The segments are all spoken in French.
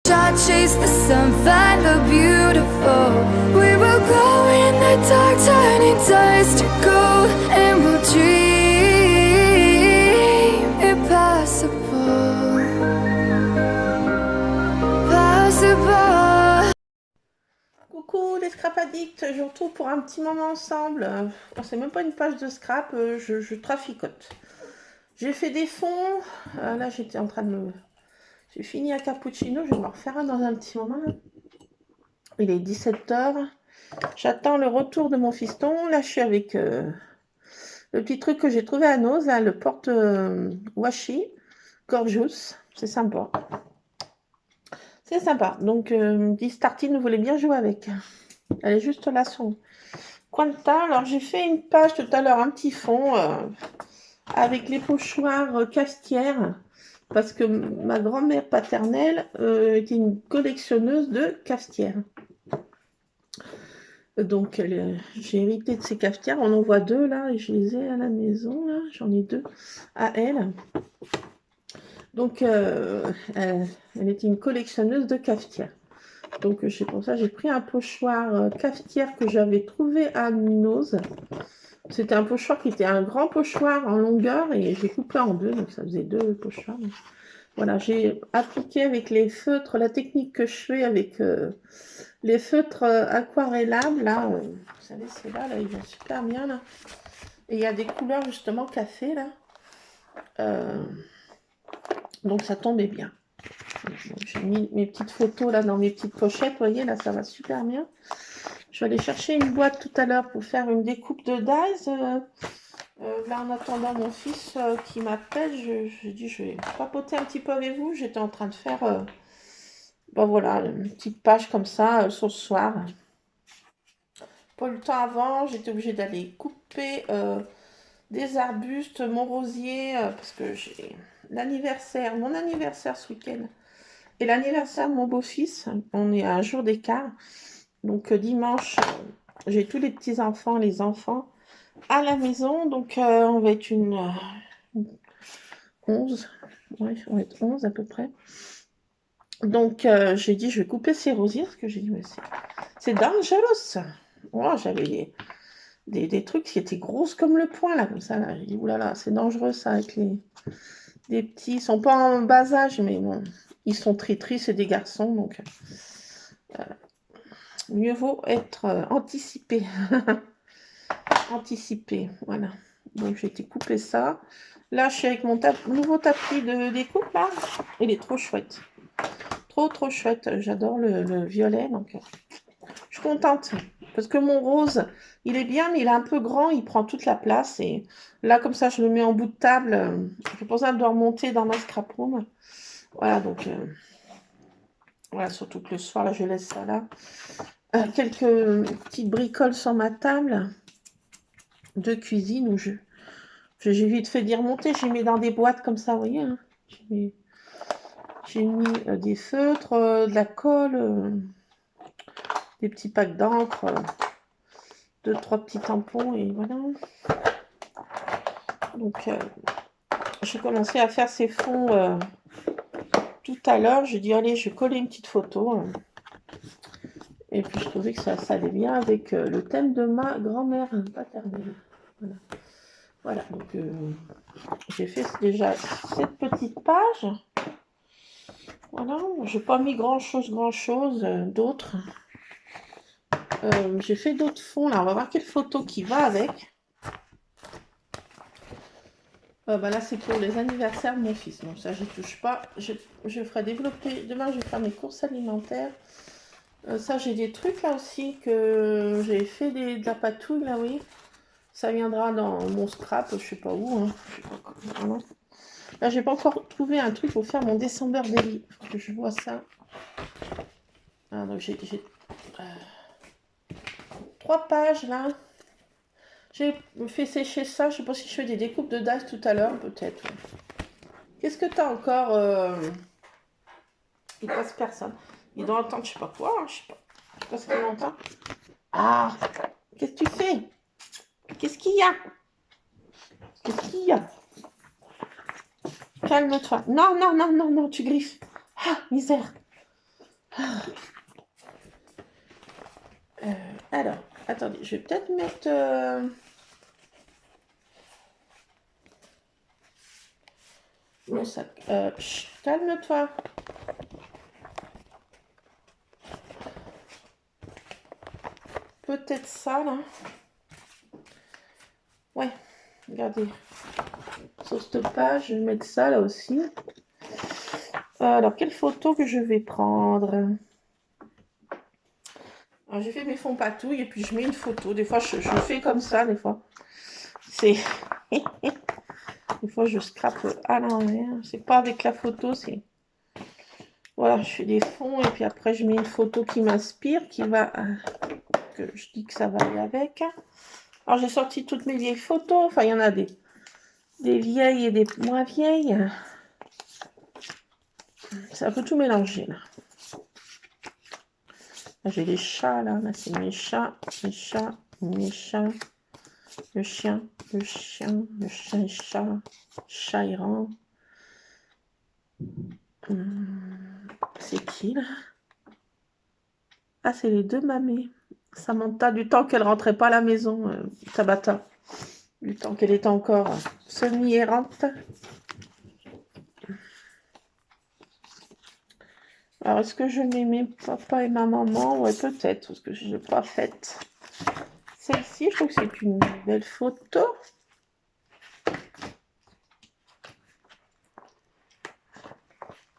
Shot, chase the sun, find the beautiful. We will go in the dark, turning dust to gold, and we'll dream impossible, possible. Coucou les scrap addicts, je vous retrouve pour un petit moment ensemble. C'est même pas une page de scrap, je traficote. J'ai fait des fonds, là j'étais en train de me... J'ai fini un cappuccino, je vais m'en refaire un dans un petit moment. Là. Il est 17h, j'attends le retour de mon fiston. Là je suis avec le petit truc que j'ai trouvé à Nose, là, le porte washi, gorgeous, c'est sympa. C'est sympa, donc dit Tartine voulait bien jouer avec. Elle est juste là sur coin de table. Alors j'ai fait une page tout à l'heure, un petit fond avec les pochoirs cafetières, parce que ma grand-mère paternelle était une collectionneuse de cafetières. Donc j'ai hérité de ces cafetières. On en voit deux là, et je les ai à la maison là. J'en ai deux à elle. Donc elle était une collectionneuse de cafetières. Donc c'est pour ça que j'ai pris un pochoir cafetière que j'avais trouvé à Nose. C'était un pochoir qui était un grand pochoir en longueur et j'ai coupé en deux, donc ça faisait deux pochoirs. Donc, voilà, j'ai appliqué avec les feutres, la technique que je fais avec les feutres aquarellables, là, vous savez, c'est là, ils vont super bien, là. Et il y a des couleurs justement café, là. Donc ça tombait bien. J'ai mis mes petites photos là dans mes petites pochettes, vous voyez, là ça va super bien. Je vais aller chercher une boîte tout à l'heure pour faire une découpe de dies. Là, en attendant mon fils qui m'appelle, je dis je vais papoter un petit peu avec vous. J'étais en train de faire, ben voilà, une petite page comme ça ce soir. Pas eu le temps avant, j'étais obligée d'aller couper des arbustes, mon rosier, parce que j'ai mon anniversaire ce week-end et l'anniversaire de mon beau-fils. On est à un jour d'écart. Donc dimanche, j'ai tous les petits-enfants, les enfants à la maison. Donc on va être une 11. Ouais, on va être 11 à peu près. Donc j'ai dit, je vais couper ces rosiers, parce que j'ai dit, mais c'est dangereux. Oh, j'avais des trucs qui étaient grosses comme le poing, là, comme ça. Là. J'ai dit, oulala, c'est dangereux ça, avec des petits. Ils sont pas en bas âge, mais bon, ils sont tri-tri, c'est des garçons, donc mieux vaut être anticipé. Anticipé, voilà. Donc j'ai été couper ça. Là, je suis avec mon nouveau tapis de découpe, là. Il est trop chouette. Trop chouette. J'adore le violet, donc je suis contente. Parce que mon rose, il est bien, mais il est un peu grand, il prend toute la place. Et là, comme ça, je le mets en bout de table. Je n'ai pas besoin de le remonter dans ma scrap room. Voilà, donc... voilà, surtout que le soir, là, je laisse ça là. Quelques petites bricoles sur ma table de cuisine où j'ai vite fait d'y remonter. J'ai mis dans des boîtes comme ça, vous voyez. Hein. J'ai mis des feutres, de la colle, des petits packs d'encre, 2-3 petits tampons et voilà. Donc j'ai commencé à faire ces fonds tout à l'heure. J'ai dit allez, je vais coller une petite photo. Et puis je trouvais que ça allait bien avec le thème de ma grand-mère paternelle. Voilà, donc j'ai fait déjà cette petite page. Voilà, j'ai pas mis grand-chose d'autre. J'ai fait d'autres fonds, là, on va voir quelle photo qui va avec. Bah là, c'est pour les anniversaires de mon fils, donc ça, je touche pas. Je ferai développer, demain, je vais faire mes courses alimentaires. Ça, j'ai des trucs là aussi, que j'ai fait de la patouille, là, oui. Ça viendra dans mon scrap, je sais pas où. Hein. Je sais pas comment. Là, j'ai pas encore trouvé un truc pour faire mon December Daily. Faut que je vois ça. Ah, donc j'ai 3 pages là. J'ai fait sécher ça. Je sais pas si je fais des découpes de dice tout à l'heure, peut-être. Qu'est-ce que t'as encore Il passe personne. Il doit entendre, je sais pas quoi. Je sais pas ce qu'il entend. Ah, qu'est-ce que tu fais? Qu'est-ce qu'il y a? Qu'est-ce qu'il y a? Calme-toi. Non, tu griffes. Ah, misère. Alors, attendez, je vais peut-être mettre... mon sac. Chut, calme-toi. Peut-être ça, là. Ouais, regardez. Sur cette page, je vais mettre ça, là aussi. Alors, quelle photo que je vais prendre? Alors, j'ai fait mes fonds patouilles et puis je mets une photo. Des fois, je fais comme ça, des fois. C'est... Des fois, je scrape à l'envers. C'est pas avec la photo, c'est... Voilà, je fais des fonds et puis après, je mets une photo qui m'inspire, qui va... que je dis que ça va aller avec. Alors, j'ai sorti toutes mes vieilles photos. Enfin, il y en a des vieilles et des moins vieilles. C'est un peu tout mélangé, là. Là, j'ai les chats, là. Là, c'est mes chats, mes chats, mes chats. Le chien, le chien, le chien et chat errant. C'est qui, là? Ah, c'est les deux mamées. Samantha, du temps qu'elle rentrait pas à la maison, Tabata. Du temps qu'elle était encore semi-errante. Alors, est-ce que je mets mes papa et ma maman? Ouais, peut-être, parce que je l'ai pas faite. Celle-ci, je trouve que c'est une belle photo.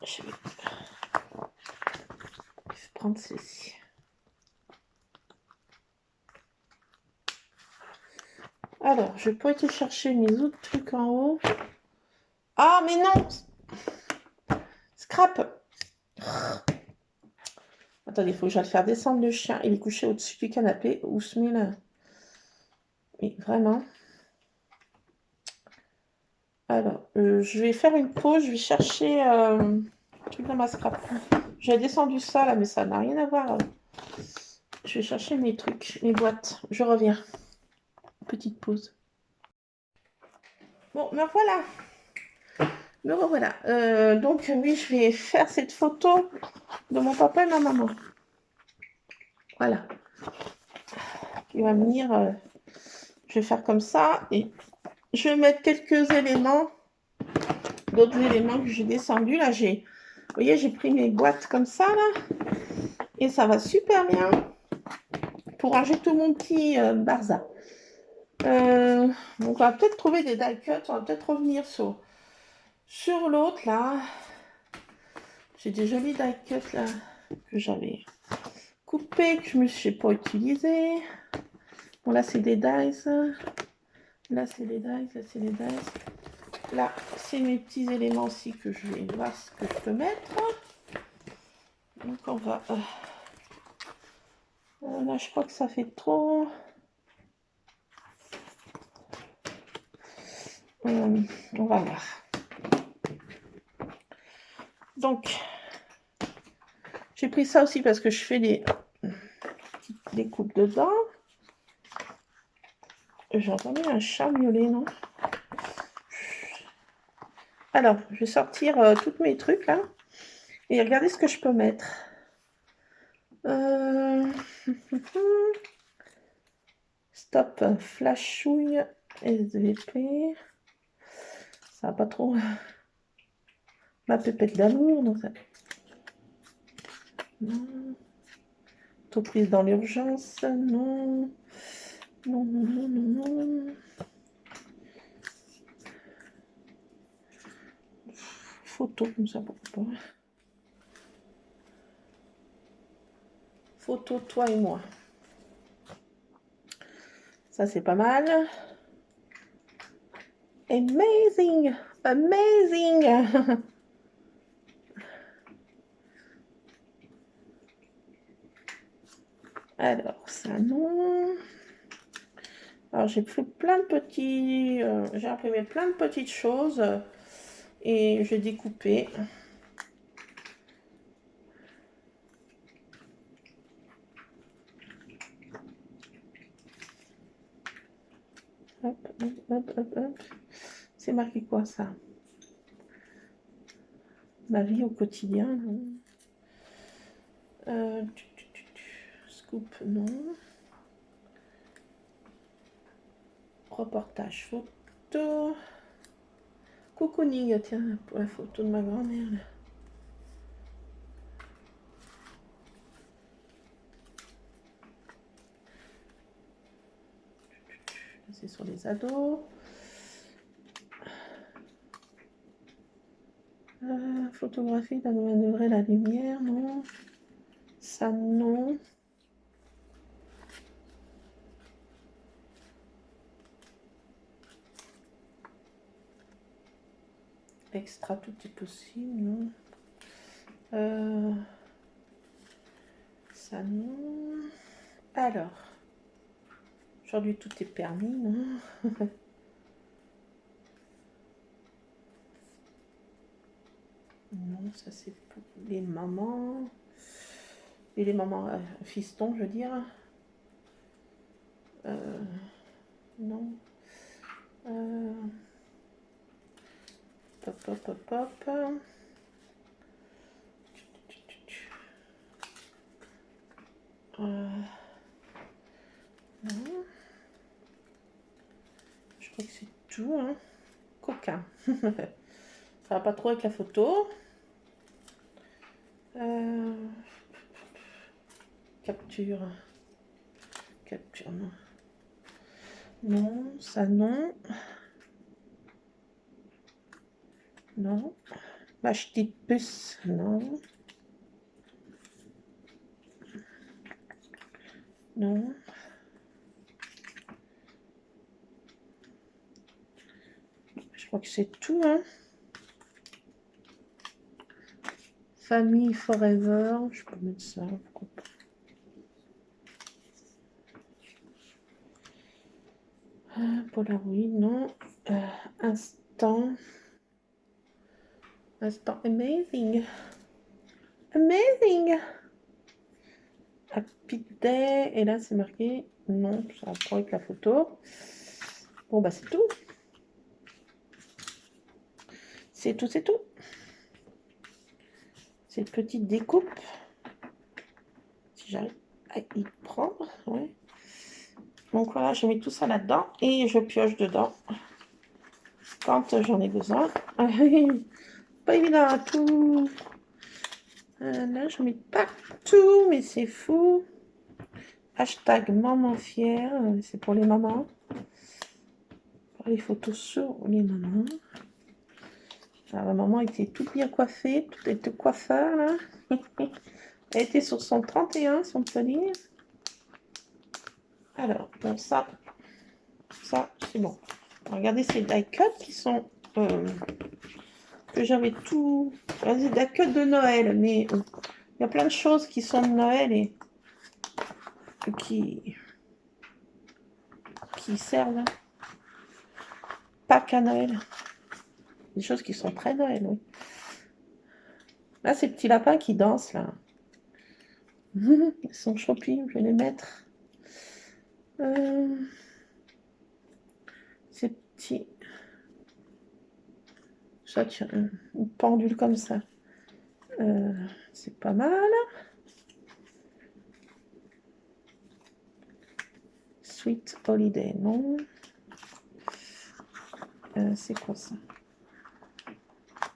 Je vais prendre celle-ci. Alors, je peux aller chercher mes autres trucs en haut. Ah, mais non! Scrap! Attendez, il faut que j'aille faire descendre le chien. Il est couché au-dessus du canapé. Où se met là? Oui, vraiment. Alors, je vais faire une pause. Je vais chercher un truc dans ma scrap. J'ai descendu ça là, mais ça n'a rien à voir. Je vais chercher mes trucs, mes boîtes. Je reviens. Petite pause. Bon, me voilà. Me revoilà. Donc, oui, je vais faire cette photo de mon papa et ma maman. Voilà. Il va venir. Je vais faire comme ça. Et je vais mettre quelques éléments. D'autres éléments que j'ai descendus. Là, vous voyez, j'ai pris mes boîtes comme ça, là. Et ça va super bien pour ranger tout mon petit barza. Donc, on va peut-être trouver des die cuts. On va peut-être revenir sur l'autre, là. J'ai des jolis die cuts, là, que j'avais coupés, que je n'ai pas utilisés. Bon, là, c'est des dies. Là, c'est des dies. Là, c'est des dies. Là, c'est mes petits éléments aussi que je vais voir ce que je peux mettre. Donc, on va... là, je crois que ça fait trop... on va voir. Donc, j'ai pris ça aussi parce que je fais des coupes dedans. J'ai entendu un chat miauler, non? Alors, je vais sortir tous mes trucs, là. Et regardez ce que je peux mettre. Stop, flashouille, SVP. Ça va pas trop. Ma pépette d'amour, non, ça... Non. Autoprise dans l'urgence, non. Non, non, non, non, non. Photo, comme ça, pourquoi pas. Photo, toi et moi. Ça, c'est pas mal. Amazing! Amazing! Alors, ça, non. Alors, j'ai fait plein de petits... j'ai imprimé plein de petites choses. Et j'ai découpé. Hop, hop, hop, hop, hop. C'est marqué quoi, ça? Ma vie au quotidien. Scoop, non. Reportage photo. Cocooning, tiens, pour la photo de ma grand-mère. C'est sur les ados. Photographie d'un manœuvrer la lumière, non. Ça, non. Extra, tout est possible, non. Ça, non. Alors, aujourd'hui, tout est permis, non. Non, ça c'est pour les mamans. Et les mamans fistons, je veux dire. Non. Pop, pop, pop, pop. Non. Je crois que c'est tout, hein. Coquin. Ça va pas trop avec la photo. Capture. Capture, non. Non, ça non. Non. Ma petite puce, non. Non. Je crois que c'est tout, hein. Famille Forever, je peux mettre ça, pourquoi pas. Polaroid, non. Instant. Instant amazing. Amazing. Happy day. Et là, c'est marqué non, ça va pas avec la photo. Bon, bah, c'est tout. C'est tout, c'est tout. Cette petite découpe. Si j'arrive à y prendre, ouais. Donc voilà, je mets tout ça là-dedans et je pioche dedans quand j'en ai besoin. Pas évident à tout. Là, je mets partout, mais c'est fou. Hashtag maman fière, c'est pour les mamans. Pour les photos sur les mamans. Alors, ma maman était toute bien coiffée, tout était coiffeur là. Elle était sur son 31, si on peut dire. Alors, bon, ça c'est bon. Regardez ces die cuts qui sont que j'avais tout. Des die cuts de Noël, mais il y a plein de choses qui sont de Noël et qui servent pas qu'à Noël. Des choses qui sont très Noël, oui. Là, ces petits lapins qui dansent là. Ils sont choupis, je vais les mettre. Ces petits. Ça, tiens, une pendule comme ça. C'est pas mal. Sweet Holiday, non. C'est quoi ça?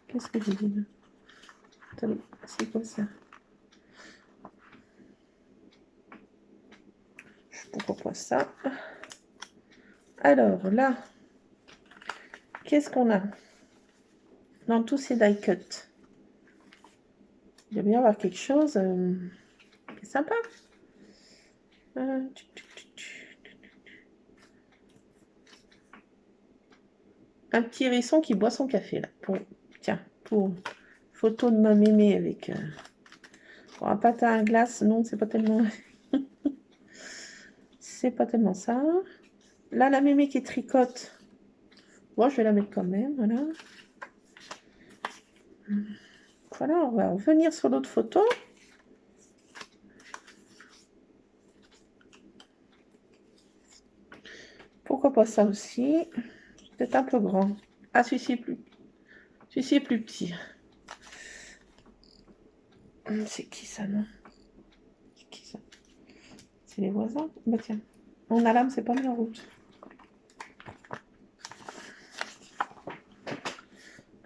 Qu'est-ce que j'ai dit là? Attendez, c'est quoi ça? Pourquoi pas ça? Alors là, qu'est-ce qu'on a dans tous ces die cuts? Il doit bien y avoir quelque chose qui est sympa. Un petit hérisson qui boit son café là. Pour photo de ma mémé avec pour un patin à glace. Non, c'est pas tellement c'est pas tellement ça. Là, la mémé qui tricote. Bon, je vais la mettre quand même, voilà. Voilà, on va revenir sur l'autre photo. Pourquoi pas ça aussi? Peut-être un peu grand. Ah, celui-ci est plus petit. C'est qui ça, non? C'est les voisins. Bah tiens, mon alarme s'est pas mis en route.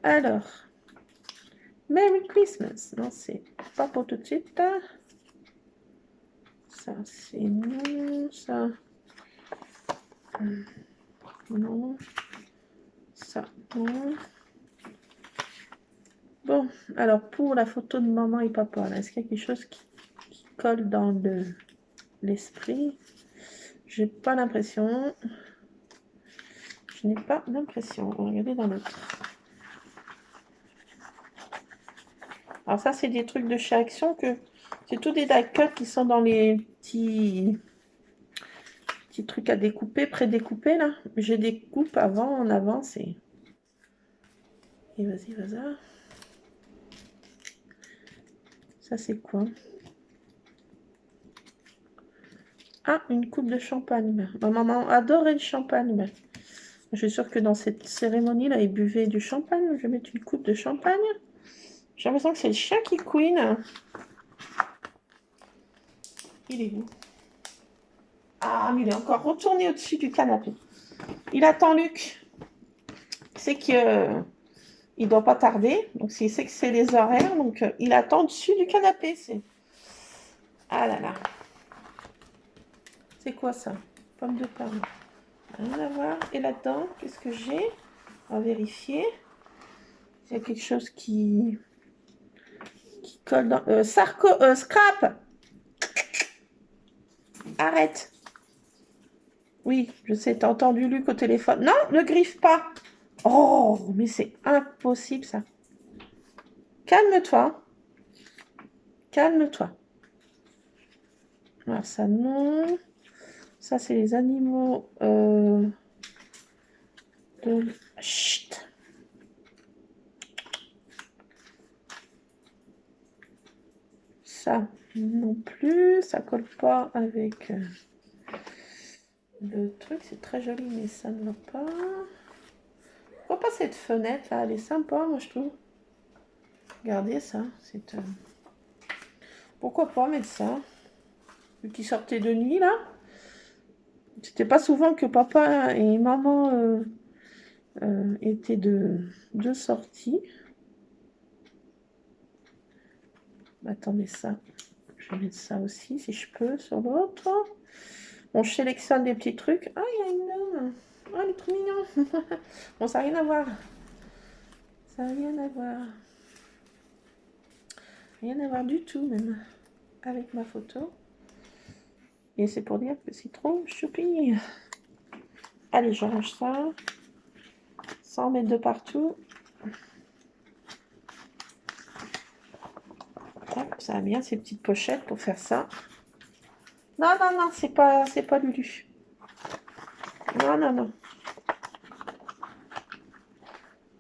Alors, Merry Christmas. Non, c'est pas pour tout de suite. Ça, c'est non. Ça, non. Ça, non. Bon, alors pour la photo de maman et papa, est-ce qu'il y a quelque chose qui colle dans l'esprit? J'ai pas l'impression. Je n'ai pas l'impression. On va regarder dans l'autre. Alors ça, c'est des trucs de chez Action que... C'est tous des die-cuts qui sont dans les petits trucs à découper, pré-découpés là. J'ai des coupes avant, en avance et vas-y, vas-y. Ça, c'est quoi? Ah, une coupe de champagne. Ma maman adorait le champagne. Je suis sûre que dans cette cérémonie-là, ils buvaient du champagne. Je vais mettre une coupe de champagne. J'ai l'impression que c'est le chien qui couine. Il est où? Ah, mais il est encore retourné au-dessus du canapé. Il attend Luc. C'est que il doit pas tarder. Donc, il sait que c'est les horaires. Donc, il attend au-dessus du canapé. Ah là là. C'est quoi ça? Pomme de pomme. Rien à voir. Et là-dedans, qu'est-ce que j'ai? On va vérifier. Il y a quelque chose qui colle dans... Scrap. Arrête. Oui, je sais, t'as entendu Luc au téléphone. Non, ne griffe pas. Oh, mais c'est impossible ça. Calme-toi. Calme-toi. Alors ça, non. Ça, c'est les animaux de... Chut. Ça, non plus. Ça colle pas avec le truc. C'est très joli, mais ça ne va pas. Pourquoi pas cette fenêtre là? Elle est sympa, moi, je trouve. Regardez ça. Pourquoi pas mettre ça? Vu qu'ils sortaient de nuit, là. C'était pas souvent que papa et maman étaient de sortie. Attendez ça. Je vais mettre ça aussi, si je peux, sur l'autre. On sélectionne des petits trucs. Ah, il y a une dame. Ah, elle est trop mignon. Bon, ça n'a rien à voir. Ça n'a rien à voir. Rien à voir du tout, même. Avec ma photo. Et c'est pour dire que c'est trop choupi. Allez, je range ça. Sans mettre de partout. Hop, ça a bien ces petites pochettes pour faire ça. Non, non, non, c'est pas Lulu. Non, non, non.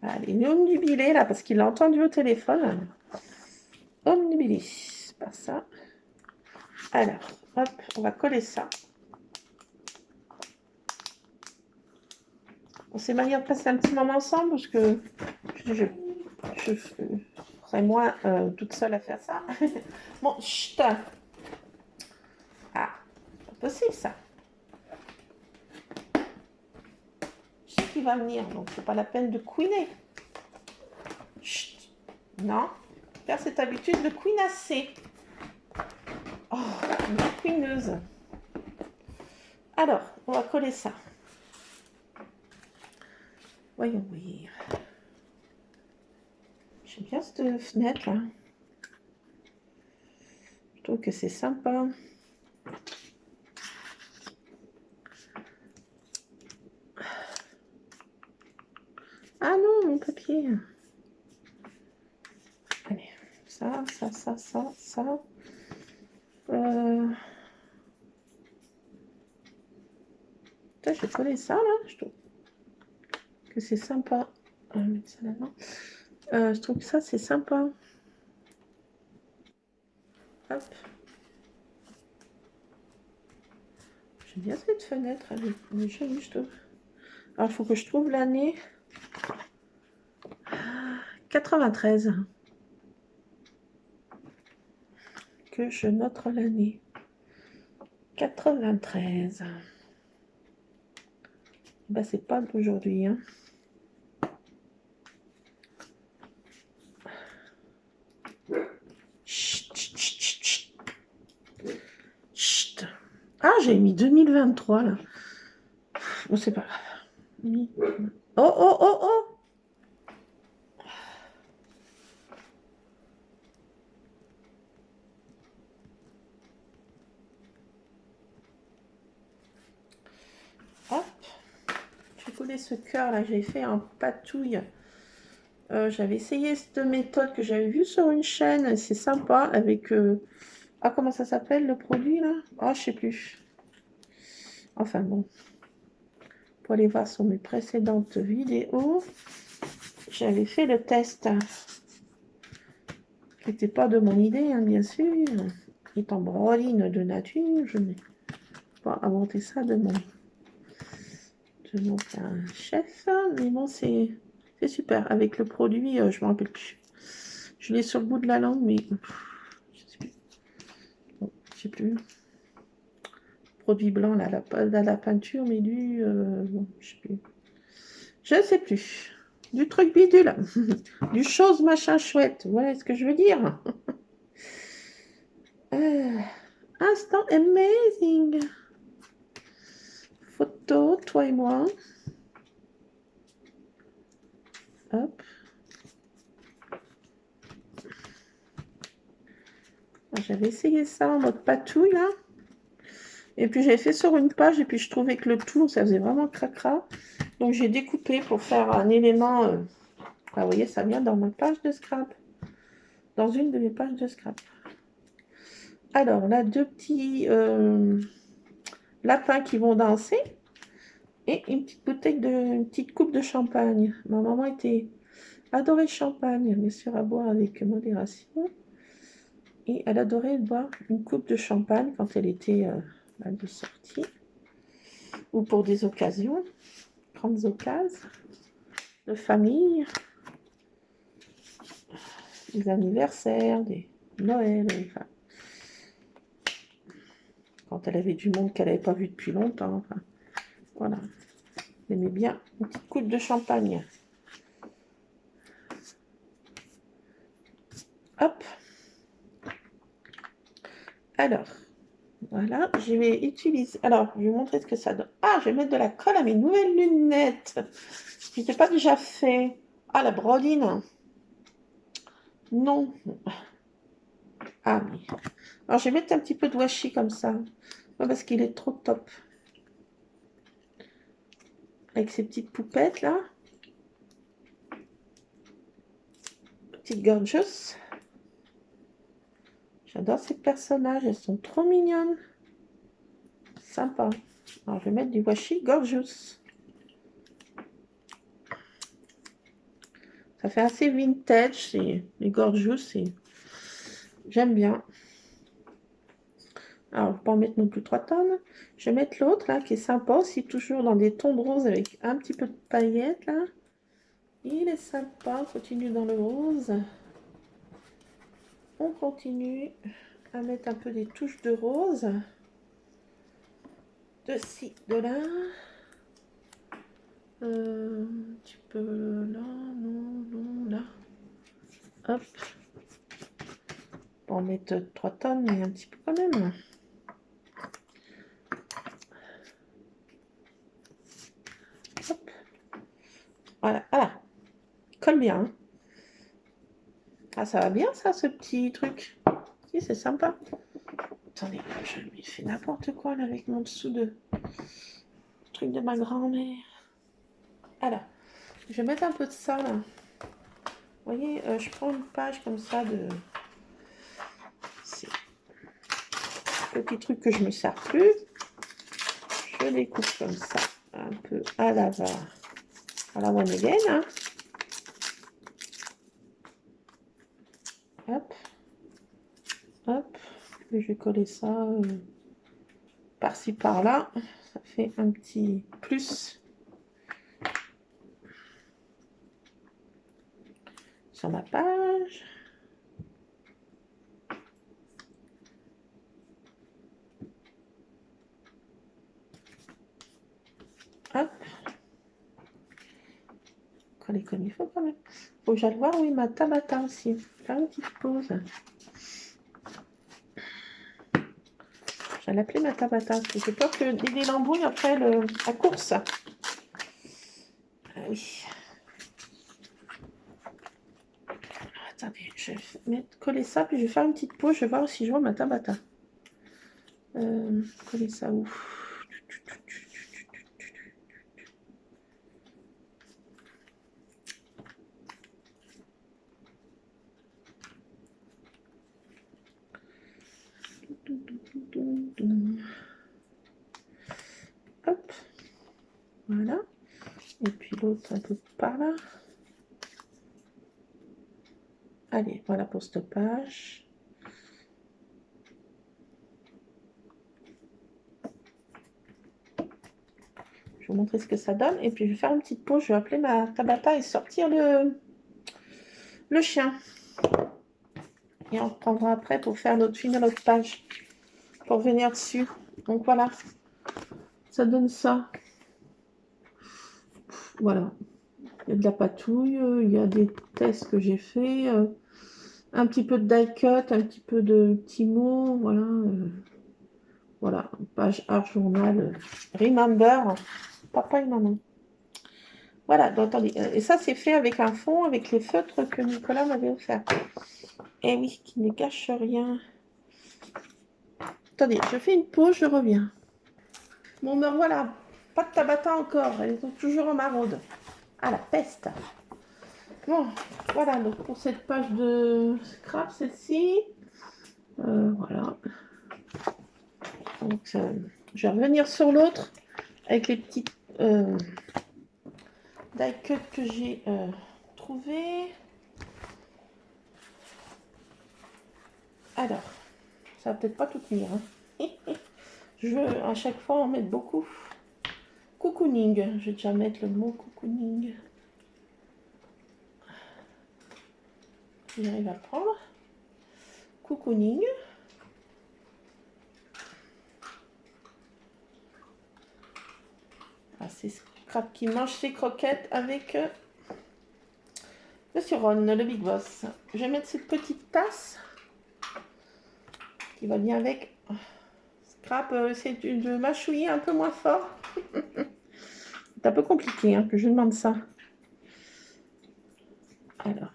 Allez, il est omnubilé là parce qu'il l'a entendu au téléphone. Omnubilé, c'est pas ça. Alors, hop, on va coller ça. On s'est manière de passer un petit moment ensemble parce que je serais moins toute seule à faire ça. Bon, chut. Ah, pas possible ça. Je sais qu'il va venir, donc c'est pas la peine de couiner. Chut. Non, faire cette habitude de couinasser. Oh, une couineuse. Alors, on va coller ça. Voyons voir. J'aime bien cette fenêtre là. Je trouve que c'est sympa. Ah non, mon papier. Allez, ça. J'ai collé ça là. Je trouve que c'est sympa. On va mettre ça là-dedans. Je trouve que ça c'est sympa. Hop. J'aime bien cette fenêtre. Elle est jolie, je trouve. Alors, il faut que je trouve l'année. 93. Que je note l'année. 93. Bah, c'est pas d'aujourd'hui, hein. Chut, chut, chut, chut, chut. Chut. Ah, j'ai mis 2023 là. Bon, c'est pas grave. Oh, oh, oh, oh. Hop. Je vais coller ce cœur là, j'ai fait en patouille. J'avais essayé cette méthode que j'avais vue sur une chaîne, c'est sympa avec... Ah, comment ça s'appelle le produit là? Ah, je sais plus. Enfin bon, pour aller voir sur mes précédentes vidéos, j'avais fait le test. Qui n'était pas de mon idée, hein, bien sûr. Étant broline de nature, je n'ai pas inventé ça de mon chef. Mais bon, c'est super. Avec le produit, je ne me rappelle plus. Je l'ai sur le bout de la langue, mais je sais plus. Bon, je sais plus. Produit blanc, là, la peinture, mais bon, je sais plus. Je sais plus. Du truc bidule. Du chose machin chouette. Voilà ce que je veux dire. Instant amazing. Photo, toi et moi. Hop. J'avais essayé ça en mode patouille, là. Et puis, j'avais fait sur une page, et puis je trouvais que le tout, ça faisait vraiment cracra. Donc, j'ai découpé pour faire un élément... Ah, vous voyez, ça vient dans ma page de scrap. Dans une de mes pages de scrap. Alors, là, deux petits lapins qui vont danser. Et une petite coupe de champagne. Ma maman adorait le champagne, bien sûr, à boire avec modération. Et elle adorait boire une coupe de champagne quand elle était de sortie. Ou pour des occasions, grandes occasions, de famille, des anniversaires, des Noëls, enfin, quand elle avait du monde qu'elle n'avait pas vu depuis longtemps. Enfin, voilà. Elle aimait bien une petite coupe de champagne. Hop. Alors, voilà, je vais utiliser... Alors, je vais vous montrer ce que ça donne. Ah, je vais mettre de la colle à mes nouvelles lunettes. Je n'ai pas déjà fait. Ah, la broline. Non. Ah oui. Alors, je vais mettre un petit peu de washi comme ça. Ouais, parce qu'il est trop top. Avec ces petites poupettes là. Petites gorgeous. J'adore ces personnages. Elles sont trop mignonnes. Sympa. Alors, je vais mettre du washi gorgeous. Ça fait assez vintage. Les gorgeous. J'aime bien. Alors, je ne vais pas en mettre non plus 3 tonnes. Je vais mettre l'autre, là, qui est sympa aussi, toujours dans des tons de rose avec un petit peu de paillettes, là. Il est sympa, on continue dans le rose. On continue à mettre un peu des touches de rose. De ci, de là. Un petit peu là, non, là. Hop. On va en mettre 3 tonnes, mais un petit peu quand même. Hop. Voilà, voilà. Colle bien. Hein. Ah, ça va bien, ça, ce petit truc. Si, c'est sympa. Attendez, je lui fais n'importe quoi, là, avec mon dessous de... truc de ma grand-mère. Alors, je vais mettre un peu de ça, là. Vous voyez, je prends une page comme ça de... Petit truc que je ne me sers plus. Je les coupe comme ça, un peu à la one again. Hein. Hop. Hop. Et je vais coller ça par-ci, par-là. Ça fait un petit plus sur ma page. les comme il faut quand même. Faut que j'aille voir, oui, ma Tabata aussi. Faire une petite pause. J'allais l'appeler ma Tabata, parce que j'ai peur que Dédé l'embrouille après la course. Ah oui. Attendez, je vais coller ça, puis je vais faire une petite pause. Je vais voir si je vois ma Tabata. Coller ça où? Hop. Voilà. Et puis l'autre un peu par là. Allez, voilà pour stoppage. Je vais vous montrer ce que ça donne. Et puis je vais faire une petite pause. Je vais appeler ma Tabata et sortir le chien. Et on reprendra après pour faire finir notre page. Pour venir dessus. Donc voilà. Ça donne ça. Voilà. Il y a de la patouille. Il y a des tests que j'ai fait. Un petit peu de die cut. Un petit peu de petits mots. Voilà. Voilà. Page art journal. Remember. Papa et maman. Voilà. Donc, attendez. Et ça, c'est fait avec un fond, avec les feutres que Nicolas m'avait offert. Et oui, qui ne gâche rien. Attendez, je fais une pause, je reviens. Bon, ben voilà. Pas de Tabata encore. Elle est toujours en maraude. Ah, la peste. Bon, voilà. Donc, pour cette page de scrap, celle-ci. Voilà. Donc, je vais revenir sur l'autre avec les petites die cut que j'ai trouvées. Alors, ça va peut-être pas tout tenir. Hein. Je veux à chaque fois en mettre beaucoup. Cocooning. Je vais déjà mettre le mot cocooning. J'arrive à prendre. Cocooning. Ah, c'est Scrap qui mange ses croquettes avec Monsieur Ron, le Big Boss. Je vais mettre cette petite tasse qui va bien avec. Scrap, c'est de mâchouiller un peu moins fort. C'est un peu compliqué hein, que je demande ça. Alors.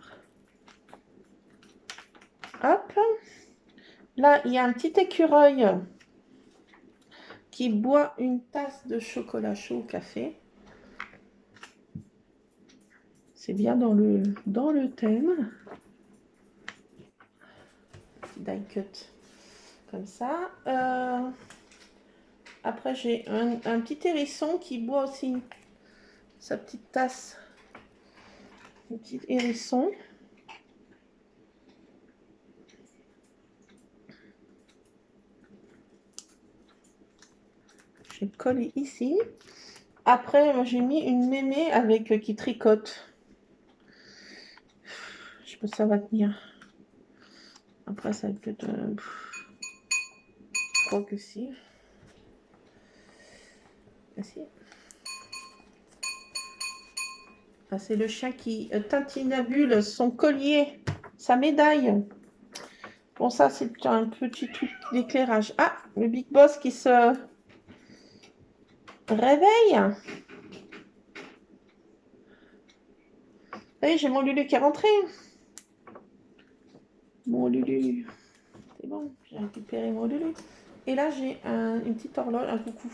Hop. Là, il y a un petit écureuil qui boit une tasse de chocolat chaud au café. C'est bien dans le thème. Petit die cut comme ça. Après, j'ai un petit hérisson qui boit aussi sa petite tasse. Un petit hérisson. Je vais coller ici. Après, j'ai mis une mémé avec qui tricote. Je sais pas si ça va tenir. Après, ça va peut-être... je crois que si. Ah, si. Ah, c'est le chien qui tintinabule son collier, sa médaille. Bon, ça, c'est un petit truc d'éclairage. Ah, le Big Boss qui se réveille. Oui, j'ai mon Lulu qui est rentré. Mon Lulu. C'est bon, j'ai récupéré mon Lulu. Et là, j'ai une petite horloge, un coucou.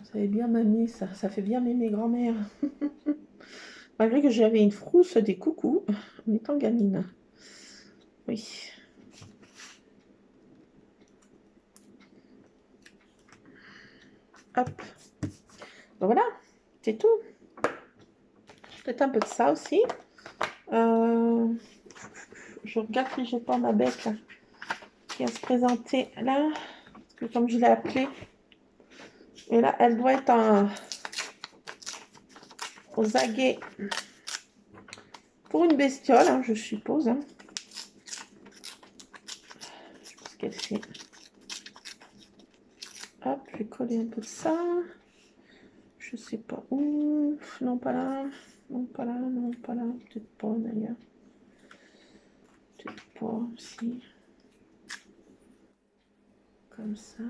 Ça fait bien m'amener, ça fait bien m'aimer grand-mère. Malgré que j'avais une frousse des coucous en étant gamine. Oui. Hop. Donc voilà, c'est tout. Peut-être un peu de ça aussi. Je regarde si j'ai pas ma bête là, qui va se présenter là. Parce que comme je l'ai appelée. Et là, elle doit être aux aguets pour une bestiole, hein, je suppose. Hein. Je sais pas ce qu'elle fait. Hop, je vais coller un peu de ça. Je sais pas où. Non, pas là. Non, pas là, non, pas là. Peut-être pas d'ailleurs. Peut-être pas aussi. Comme ça.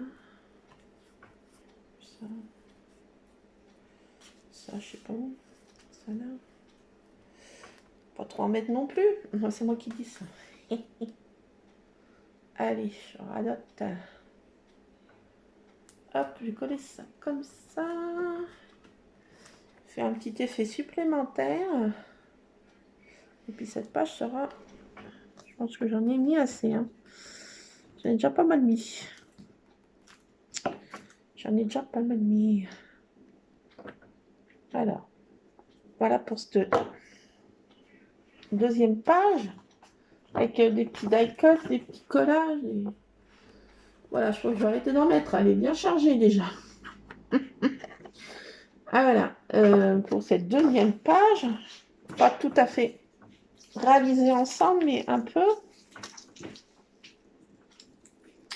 Ça. Ça, je sais pas où. Ça là. Pas trop en mettre non plus. Non, c'est moi qui dis ça. Allez, je radote. Hop, je vais coller ça comme ça. Faire un petit effet supplémentaire. Et puis cette page sera... Je pense que j'en ai mis assez. Hein. J'en ai déjà pas mal mis. Alors, voilà pour cette deuxième page. Avec des petits die-cuts, des petits collages. Et... Voilà, je crois que je vais arrêter d'en mettre. Elle est bien chargée déjà. Ah voilà, pour cette deuxième page, pas tout à fait réalisé ensemble, mais un peu.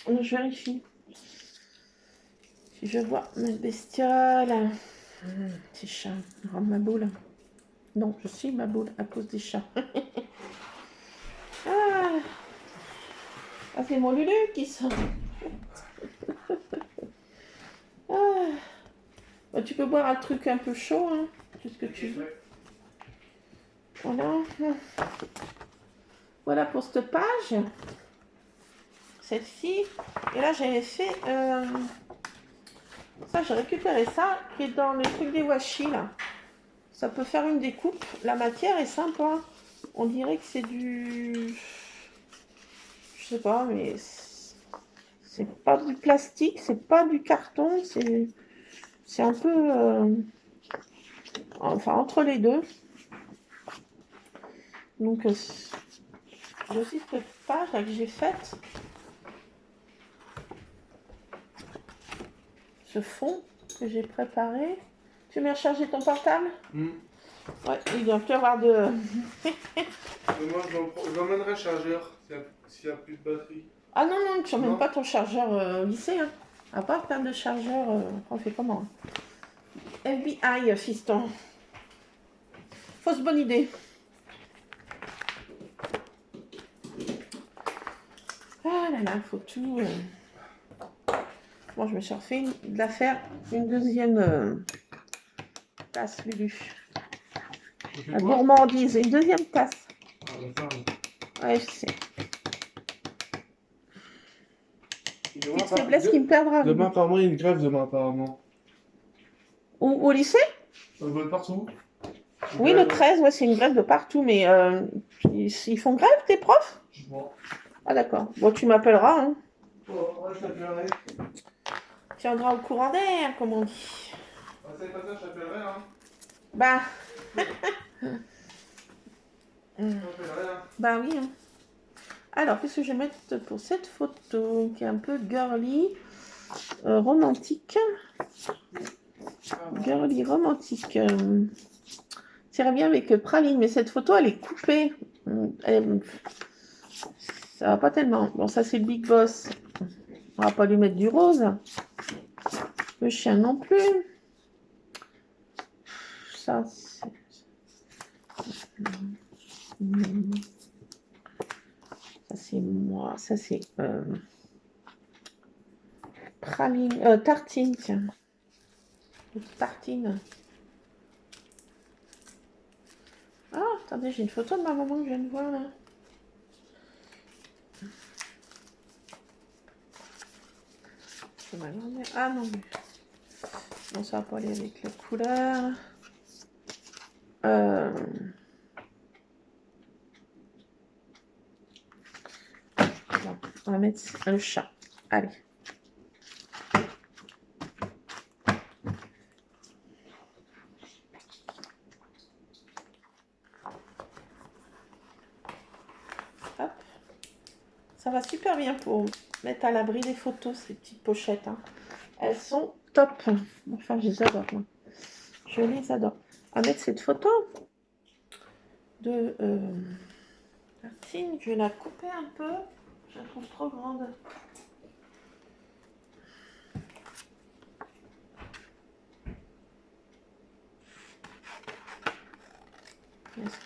Je vérifie si je vois ma bestiole. Ces chats, rendre ma boule. Non, je suis ma boule à cause des chats. Ah, c'est mon Lulu qui sort. Ah. Bah, tu peux boire un truc un peu chaud, hein, tout ce que tu veux. Voilà. Voilà pour cette page. Celle-ci. Et là, j'avais fait... Ça, j'ai récupéré ça, qui est dans le truc des washi, là. Ça peut faire une découpe. La matière est sympa. On dirait que c'est du... Je sais pas, mais... C'est pas du plastique, c'est pas du carton, c'est un peu... Enfin, entre les deux. Donc, j'ai aussi cette page là, que j'ai faite. Ce fond que j'ai préparé. Tu mets recharger ton portable? Ouais, il doit plus avoir de... Moi, j'emmènerai le chargeur s'il n'y a plus de batterie. Ah non, non, tu n'emmènes pas ton chargeur au lycée. Hein. À part perdre de chargeur, on fait comment hein. FBI, fiston. Fausse bonne idée. Ah là là, faut tout... Bon, je me suis refait de la faire une deuxième tasse, Lulu. La gourmandise, une deuxième tasse. Ah, bah, ça, ouais, je sais. Demain, Petite faiblesse qui me perdra. Demain, apparemment, il y a une grève demain, apparemment. Au lycée? Partout. Oui, le 13, ouais, c'est une grève de partout, mais ils font grève, tes profs? Bon. Ah d'accord. Bon, tu m'appelleras. Hein. Ouais, je t'appellerai. Tu tiendras au courant d'air, comme on dit. Ah, c'est pas ça, je t'appellerai, hein. Bah. Je t'appellerai, hein. Bah oui. Hein. Alors, qu'est-ce que je vais mettre pour cette photo qui est un peu girly, romantique. Girly, romantique. Ça irait bien avec Praline, mais cette photo, elle est coupée. Ça va pas tellement. Bon, ça, c'est le Big Boss. On va pas lui mettre du rose. Le chien non plus. Ça, c'est... Ça, c'est moi. Ça, c'est... Praline... tartine, tiens. Tartine. Ah, attendez, j'ai une photo de ma maman que je viens de voir, là. Ah non. Non, ça va pas aller avec la couleur. Bon, on va mettre le chat. Allez. Hop. Ça va super bien pour mettre à l'abri des photos, ces petites pochettes. Hein. Elles sont top. Enfin, je les adore, moi. Je les adore. On va mettre cette photo de Martine. Je vais la couper un peu. Je la trouve trop grande.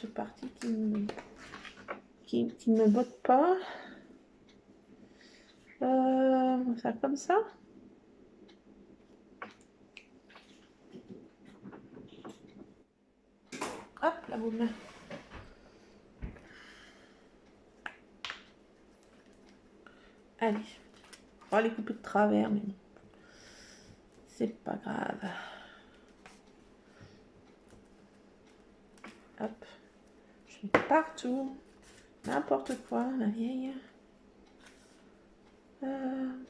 cette partie qui ne me botte pas. On va faire comme ça. Hop, la boum. Allez. On va les couper de travers, mais bon. C'est pas grave. Hop. Je mets partout. N'importe quoi, la vieille.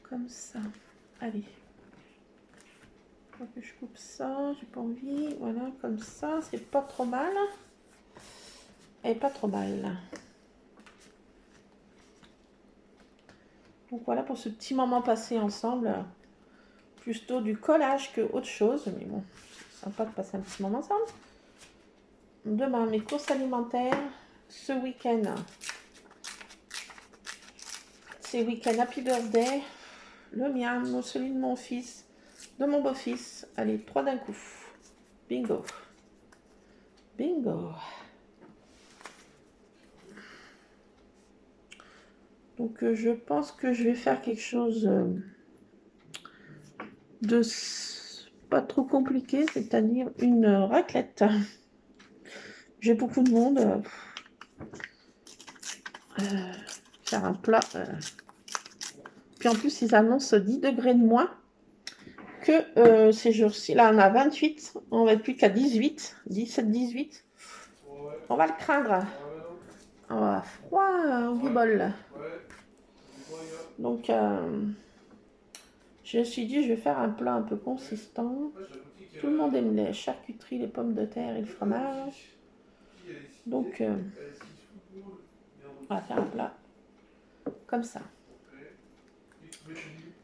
Comme ça. Allez. Faut que je coupe ça. J'ai pas envie. Voilà, comme ça. C'est pas trop mal. Et pas trop mal. Donc voilà pour ce petit moment passé ensemble. Plutôt du collage que autre chose. Mais bon, c'est sympa de passer un petit moment ensemble. Demain, mes courses alimentaires. Ce week-end, c'est week-end Happy Birthday. Le mien, celui de mon fils, de mon beau-fils. Allez, 3 d'un coup. Bingo. Bingo. Donc, je pense que je vais faire quelque chose de pas trop compliqué, c'est-à-dire une raclette. J'ai beaucoup de monde. Faire un plat. Puis en plus, ils annoncent 10 degrés de moins que ces jours-ci. Là, on a 28. On va être plus qu'à 18. 17, 18. On va le craindre. On va avoir froid au bol. Donc, je me suis dit, je vais faire un plat un peu consistant. Tout le monde aime les charcuteries, les pommes de terre et le fromage. Donc, on va faire un plat comme ça.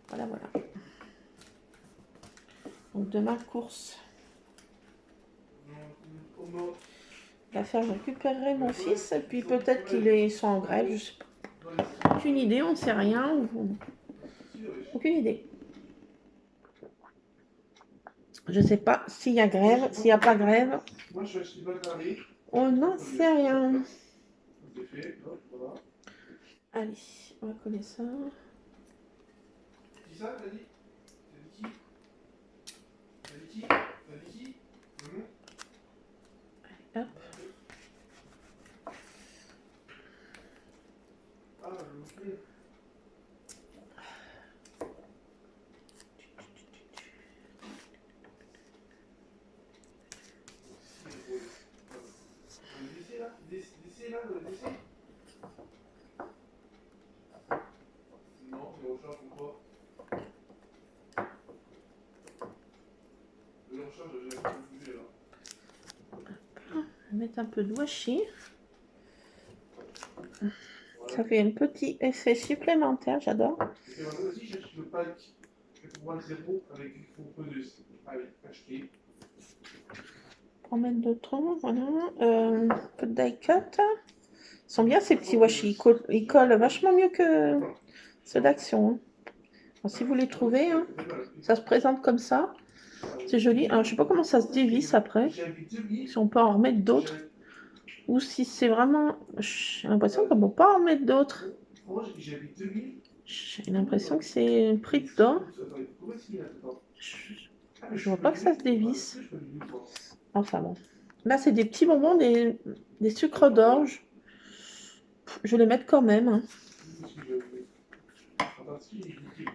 Voilà, voilà. Donc, demain, course. La faire, je récupérerai mon fils. Et puis, peut-être qu'ils sont en grève, je sais pas. Aucune idée, on ne sait rien. Aucune idée. Je ne sais pas s'il y a grève, s'il n'y a pas grève. On n'en sait rien. Allez, on va coller ça. Allez, hop. Je vais mettre un peu de washi. Ça fait un petit effet supplémentaire, j'adore. On va mettre d'autres, voilà. Un peu de die cut. Ils sont bien ces petits washi. Ils collent vachement mieux que ceux d'Action. Hein. Alors, si vous les trouvez, hein, ça se présente comme ça. C'est joli. Alors, je sais pas comment ça se dévisse après. Si on peut en remettre d'autres. Ou si c'est vraiment... J'ai l'impression qu'on ne peut pas en mettre d'autres. J'ai l'impression que c'est pris dedans. Je vois pas que ça se dévisse. Enfin bon. Là, c'est des petits bonbons, des sucres d'orge. Je vais les mettre quand même. Hein.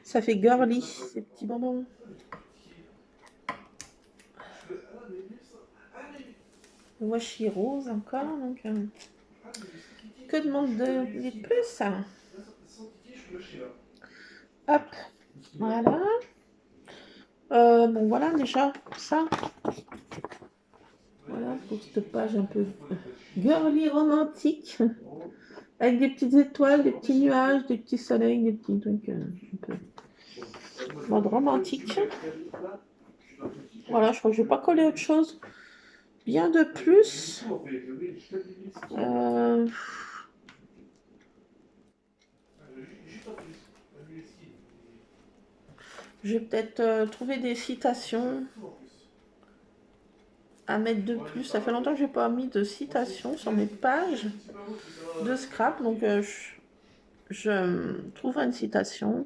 Ça fait girly, ces petits bonbons. Le washi rose encore. Donc, que demande de plus? Hop. Voilà. Bon, voilà déjà ça. Voilà pour cette page un peu girly romantique. Avec des petites étoiles, des petits nuages, des petits soleils, des petits trucs un peu mode romantique. Voilà, je crois que je vais pas coller autre chose. Bien de plus. Je vais peut-être trouver des citations. à mettre de plus. Ça fait longtemps que j'ai pas mis de citations sur mes pages de scrap. Donc, je trouverai une citation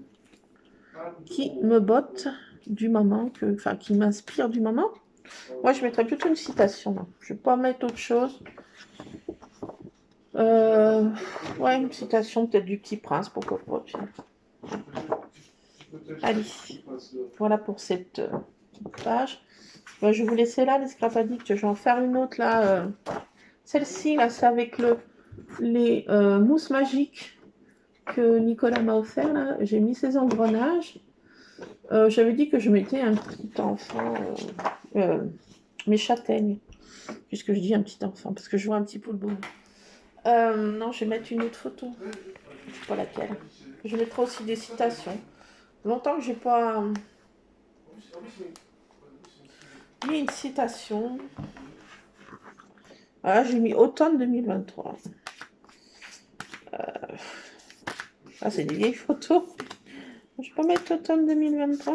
qui me botte du moment, qui m'inspire du moment. Moi, je mettrais plutôt une citation. Là. Je ne vais pas mettre autre chose. Ouais, une citation peut-être du Petit Prince, pourquoi pas. Allez, voilà pour cette page. Bah, je vais vous laisser là, les scrap addicts. Je vais en faire une autre là. Celle-ci, là, c'est avec les mousses magiques que Nicolas m'a offert. Là. J'ai mis ces engrenages. J'avais dit que je mettais un petit enfant, mes châtaignes. Puisque je dis un petit enfant, parce que je vois un petit peu le beau. Non, je vais mettre une autre photo. Je ne sais pas laquelle. Je mettrai aussi des citations. Longtemps que j'ai pas mis une citation. Voilà, j'ai mis automne 2023. Ah, c'est des vieilles photos. Je peux mettre automne 2023.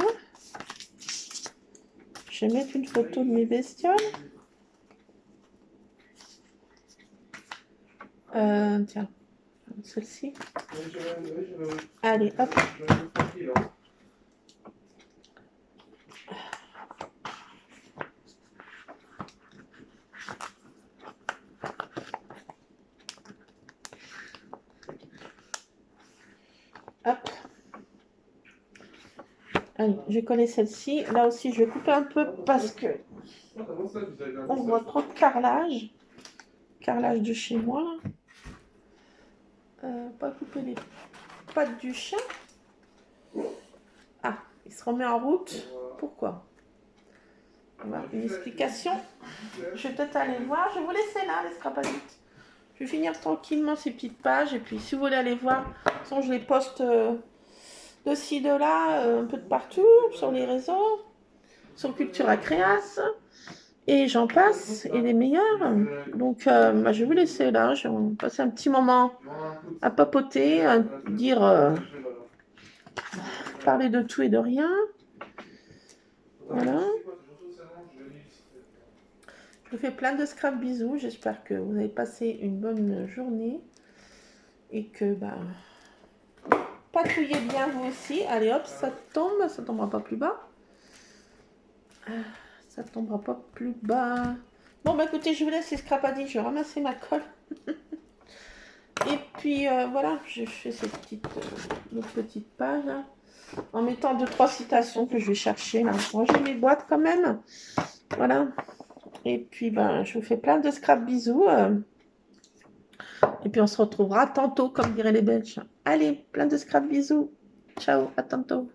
Je vais mettre une photo de mes bestioles. Tiens, celle-ci. Allez, hop. Hop. Allez, je connais celle-ci. Là aussi, je vais couper un peu parce que on voit trop de carrelage. Carrelage de chez moi. Pas couper les pattes du chien. Ah, il se remet en route. Pourquoi? Voilà, une explication. Je vais peut-être aller voir. Je vais vous laisser là, les scrap addicts. Je vais finir tranquillement ces petites pages. Et puis, si vous voulez aller voir, de toute façon, je les poste de ci, de là, un peu de partout, sur les réseaux, sur Cultura Créas. Et j'en passe, et les meilleurs. Donc, je vais vous laisser là. Je vais passer un petit moment à papoter, à dire, parler de tout et de rien. Voilà. Je vous fais plein de scrap bisous. J'espère que vous avez passé une bonne journée et que patouillez bien vous aussi. Allez hop, ça tombera pas plus bas. Ça tombera pas plus bas. Bon écoutez, je vous laisse les scrap addicts. Je vais ramasser ma colle. Et puis voilà, j'ai fait cette petite page là, en mettant 2-3 citations que je vais chercher là. Ranger mes boîtes quand même. Voilà. Et puis je vous fais plein de scrap bisous. Et puis on se retrouvera tantôt, comme diraient les Belges. Allez, plein de scrap bisous. Ciao, à tantôt.